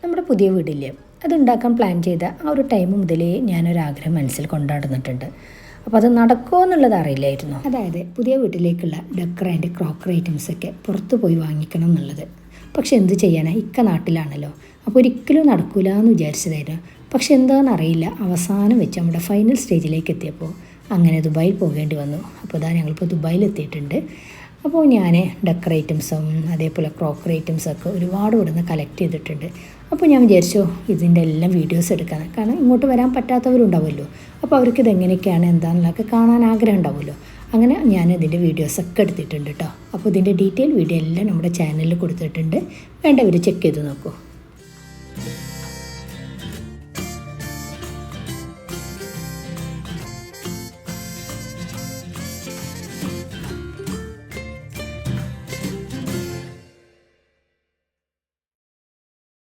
നമ്മുടെ പുതിയ വീടില്ലേ, അതുണ്ടാക്കാൻ പ്ലാൻ ചെയ്ത ആ ഒരു ടൈം മുതലേ ഞാനൊരാഗ്രഹം മനസ്സിൽ കൊണ്ടുനടന്നിട്ടുണ്ട്. അപ്പോൾ അത് നടക്കുമോ എന്നുള്ളത് അറിയില്ലായിരുന്നു. അതായത് പുതിയ വീട്ടിലേക്കുള്ള ഡെക്കർ ആൻഡ് ക്രോക്കറി ഐറ്റംസൊക്കെ പുറത്ത് പോയി വാങ്ങിക്കണം എന്നുള്ളത്. പക്ഷെ എന്ത് ചെയ്യാനാ, ഇക്ക നാട്ടിലാണല്ലോ, അപ്പോൾ ഒരിക്കലും നടക്കില്ല എന്ന് വിചാരിച്ചതായിരുന്നു. പക്ഷെ എന്താണെന്ന് അറിയില്ല, അവസാനം വെച്ച് നമ്മുടെ ഫൈനൽ സ്റ്റേജിലേക്ക് എത്തിയപ്പോൾ അങ്ങനെ ദുബായിൽ പോകേണ്ടി വന്നു. അപ്പോൾ ഇതാ ഞങ്ങളിപ്പോൾ ദുബായിൽ എത്തിയിട്ടുണ്ട്. അപ്പോൾ ഞാൻ ഡെക്കർ ഐറ്റംസും അതേപോലെ ക്രോക്കറി ഐറ്റംസൊക്കെ ഒരുപാട് ഇവിടുന്ന് കളക്ട് ചെയ്തിട്ടുണ്ട്. അപ്പോൾ ഞാൻ വിചാരിച്ചു ഇതിൻ്റെ എല്ലാം വീഡിയോസ് എടുക്കാൻ, കാരണം ഇങ്ങോട്ട് വരാൻ പറ്റാത്തവരുണ്ടാവുമല്ലോ, അപ്പോൾ അവർക്ക് ഇതെങ്ങനെയൊക്കെയാണ് എന്താണെന്നൊക്കെ കാണാൻ ആഗ്രഹം ഉണ്ടാവുമല്ലോ. അങ്ങനെ ഞാൻ ഇതിൻ്റെ വീഡിയോസൊക്കെ എടുത്തിട്ടുണ്ട് കേട്ടോ. അപ്പോൾ ഇതിൻ്റെ ഡീറ്റെയിൽ വീഡിയോ എല്ലാം നമ്മുടെ ചാനലിൽ കൊടുത്തിട്ടുണ്ട്, വേണ്ടവർ ചെക്ക് ചെയ്ത് നോക്കൂ.